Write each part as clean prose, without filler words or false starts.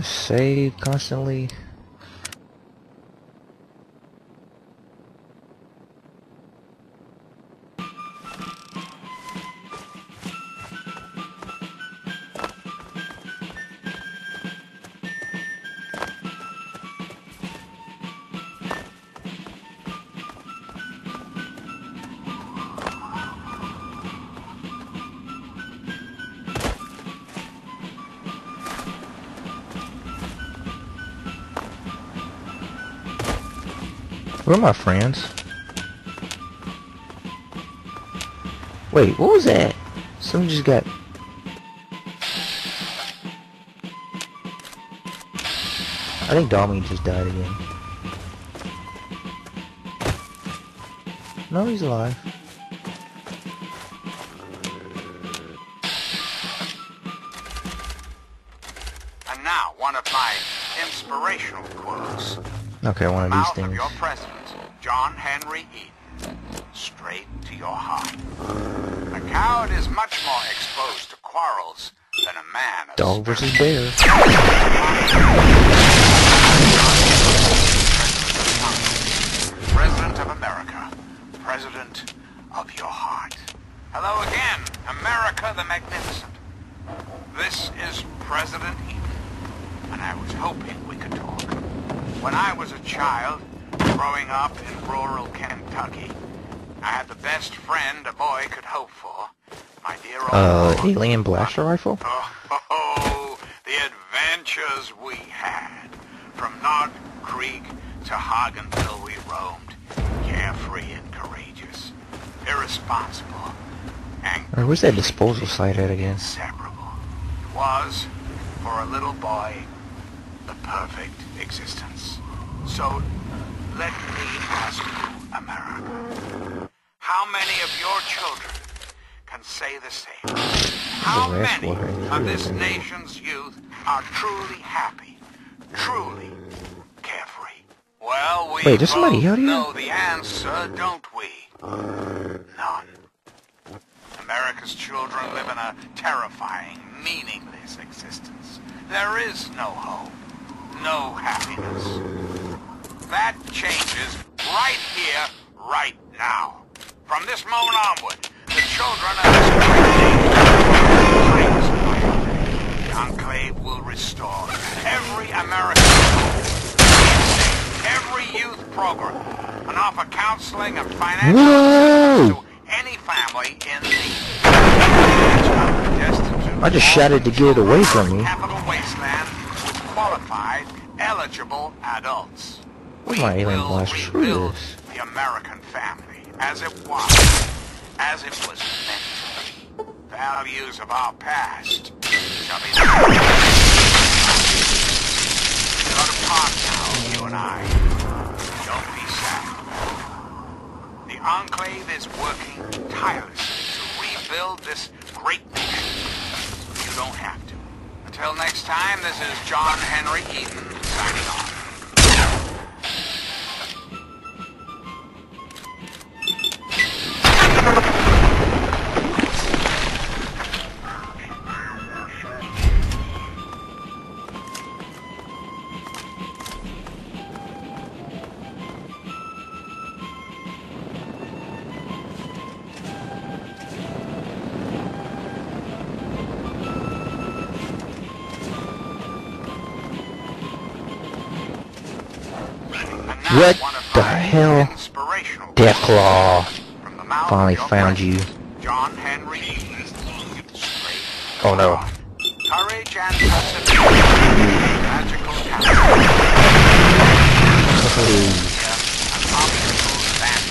Save constantly. Where are my friends? Wait, what was that? Someone just got... I think Dominic just died again. No, he's alive. And now, one of my inspirational quotes. Okay, one of these things. Mouth of your president, John Henry Eden, straight to your heart. A coward is much more exposed to quarrels than a man of Dog versus bear. President of America, president of your heart. Hello again, America the Magnificent. This is President Eden, and I was hoping we could talk. When I was a child, growing up in rural Kentucky, I had the best friend a boy could hope for. My dear old alien blaster rifle? Oh, the adventures we had. From Knott Creek to Hagenville we roamed, carefree and courageous, irresponsible, and where's that disposal site at again? inseparable. It was, for a little boy, the perfect existence. So, let me ask you, America, how many of your children can say the same? How many of this nation's youth are truly happy, truly carefree? Well, we Wait, there's somebody out here? know the answer, don't we? None. America's children live in a terrifying, meaningless existence. There is no hope, no happiness. That changes right here, right now. From this moment onward, the children of this great nation, the Enclave will restore every American home, every youth program, and offer counseling and financial assistance to any family in need. I just shouted to get it away from you. Capital wasteland with qualified, eligible adults. Where's my alien blaster? Screw Rebuild this. the American family as it was meant to be. Values of our past shall be go to park now, you and I. Don't be sad. The Enclave is working tirelessly to rebuild this great nation. You don't have to. Until next time, this is John Henry Eden signing off. What the hell? Deathclaw. Finally found you. John Henry. Oh no. Courage and perseverance. Magical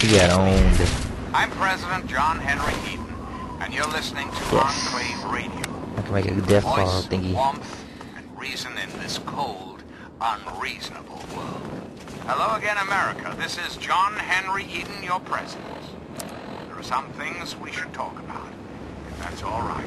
He got owned. I'm President John Henry Eden, and you're listening to Enclave Radio. I can make a Deathclaw Voice, thingy. warmth, and reason in this cold, unreasonable world. Hello again, America. This is John Henry Eden, your president. There are some things we should talk about, if that's all right.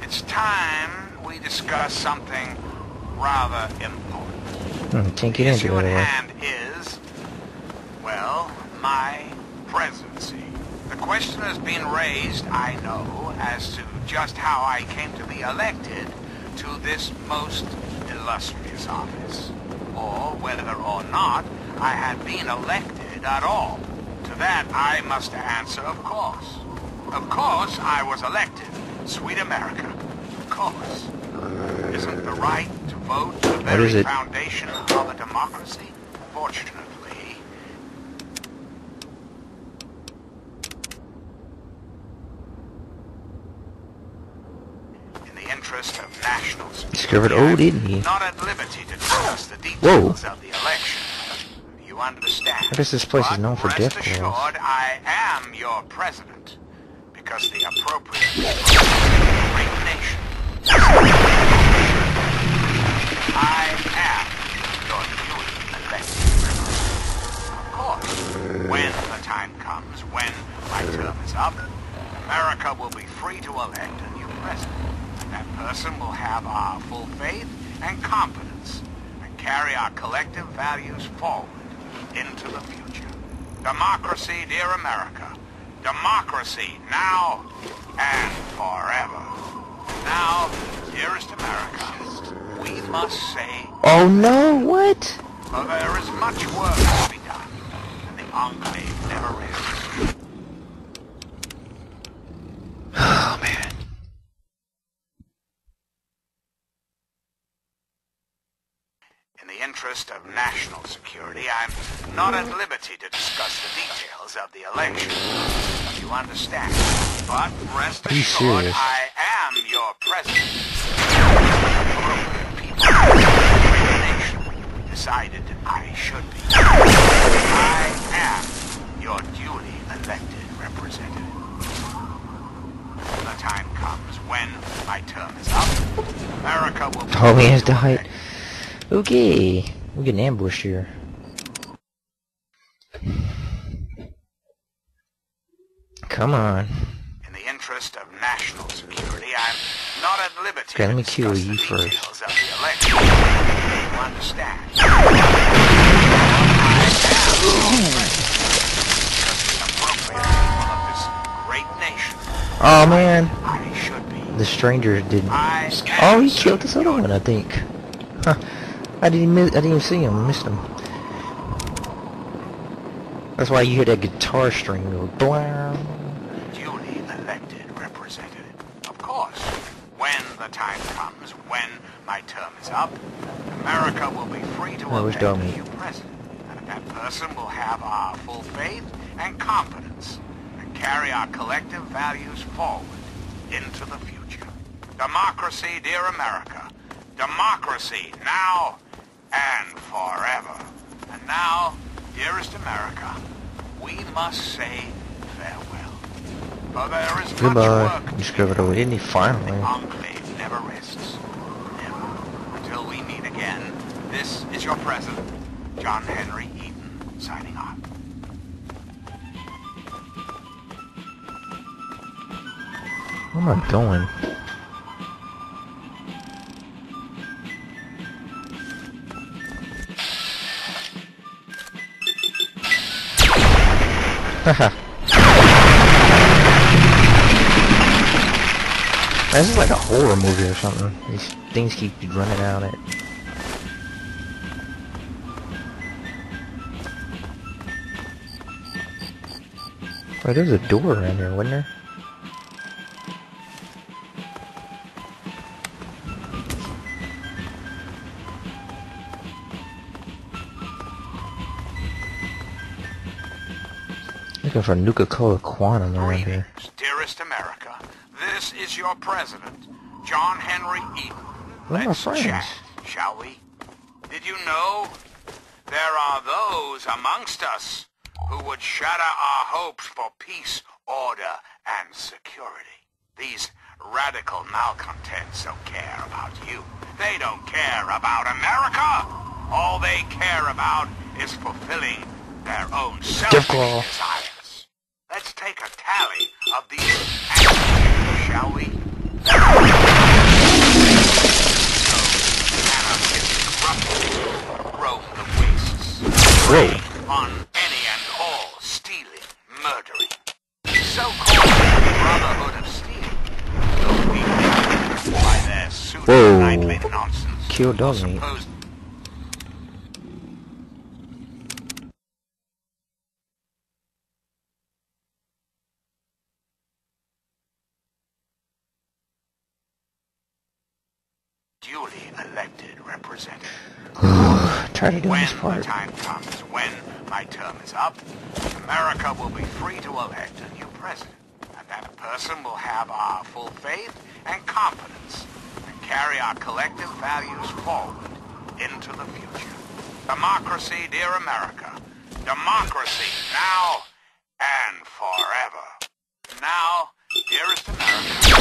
It's time we discuss something rather important. Can't get The into issue it at anyway. hand is, well, my presidency. The question has been raised, I know, as to just how I came to be elected to this most illustrious office, or whether or not I had been elected at all. To that I must answer, of course. Of course I was elected, sweet America. Of course. Isn't the right to vote the very foundation of a democracy? Fortunately, in the interest of national security, discovered Old Olney. not at liberty to discuss the details of the election. You understand? I guess this place is known for Rest Deathclaws. assured, I am your president, because the appropriate great nation. I am your newly elected president. Of course, when the time comes, when my term is up, America will be free to elect a new president. That person will have our full faith and confidence and carry our collective values forward into the future. Democracy, dear America. Democracy, now and forever. Now, dearest America, we must say... Oh no, what? For there is much work to be done, and the Enclave never is. Oh man. In the interest of national security, I'm not at liberty to discuss the details of the election. You understand? But rest assured, serious? I am your president. Appropriate people of the nation decided I should be. I am your duly elected representative. When the time comes when my term is up, America will be Oh, he has free to died. elect. Okay, we're getting ambushed here. Come on. In the interest of national security, I'm not at liberty Okay, let to me kill discuss you the first. details of the election. You understand? I am the appropriate people of this great nation. Oh man, I should be. the stranger didn't. I Oh, am he killed this other one, I think. Huh. I didn't even see him. I missed him. That's why you hear that guitar string go blah. duly elected representative. Of course, when the time comes, when my term is up, America will be free to where's elect a Domi? new president. And that person will have our full faith and confidence and carry our collective values forward into the future. Democracy, dear America. Democracy, now and forever. And now, dearest America, we must say farewell. For there is much Goodbye. work. Discovered Old Olney finally. The Enclave never rests. Never. Until we meet again, this is your president, John Henry Eden, signing off. Where am I going? Haha. This is like a horror movie or something. These things keep running out at. Wait, there's a door around here, wasn't there? Looking for Nuka Cola Quantum around here. Greetings, dearest America. This is your president, John Henry Eden. Where are my Let's friends? chat, shall we? Did you know there are those amongst us who would shatter our hopes for peace, order, and security? These radical malcontents don't care about you. They don't care about America. All they care about is fulfilling their own selfish Deathclaws. desires. Let's take a tally of these actions, shall we? Anarchistic ruffians roam the wastes, Whoa. on any and all stealing, murdering. So-called Brotherhood of Steel will be by their Whoa. pseudo-nightly nonsense. kill dog meat. Duly elected representative. Tired of doing this When part. the time comes, when my term is up, America will be free to elect a new president. And that person will have our full faith and confidence and carry our collective values forward into the future. Democracy, dear America. Democracy, now and forever. Now, dearest America,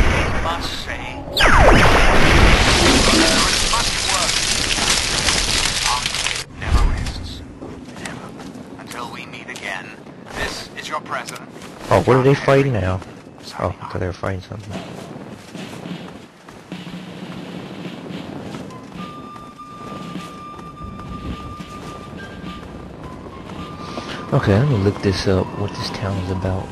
we must say, there is much work. Our never rests. Never. Until we meet again. This is your president. Oh, what are they fighting now? Oh, Signing I thought they were fighting something. Okay, let me look this up, what this town is about.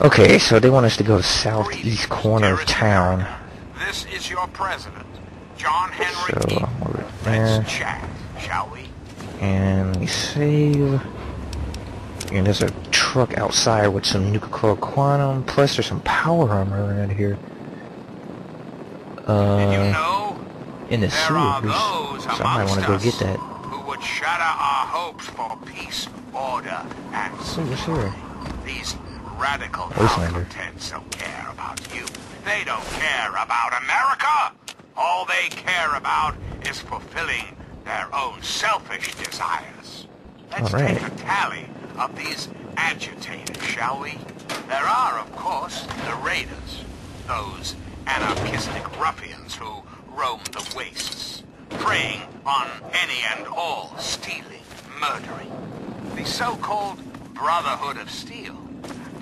Okay, so they want us to go to southeast corner of town. This is your president, John Henry So, Eaton. over there. Let's chat, shall we? And let me save. And there's a truck outside with some Nuka Cola Quantum. Plus, there's some power armor around here. Did you know In the there are sewers. those So I might want to go get that. who would shatter our hopes for peace, order, and What's here? These radical Wastelander. malcontents don't care about you. They don't care about America. All they care about is fulfilling their own selfish desires. Let's Alright. take a tally of these agitators, shall we? There are, of course, the raiders. Those anarchistic ruffians who roam the wastes, preying on any and all, stealing, murdering. The so-called Brotherhood of Steel.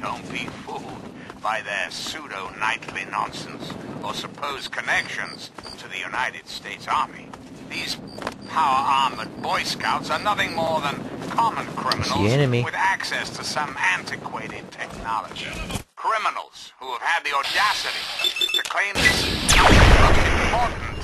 Don't be fooled by their pseudo-knightly nonsense or supposed connections to the United States Army. These power-armored Boy Scouts are nothing more than common criminals with access to some antiquated technology. Criminals who have had the audacity to claim this most important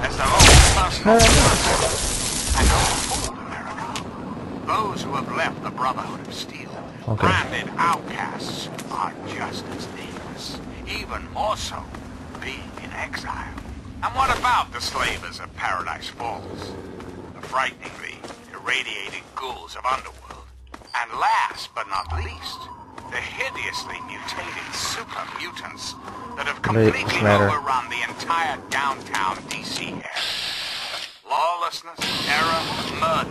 as their own personal service. And don't fool America. Those who have left the Brotherhood of Steel, branded outcasts, are just as dangerous, even more so, being in exile. And what about the slavers of Paradise Falls? The frighteningly irradiating ghouls of Underworld? And last but not least, the hideously mutated super mutants that have completely overrun the entire downtown DC area. Lawlessness, terror, murder.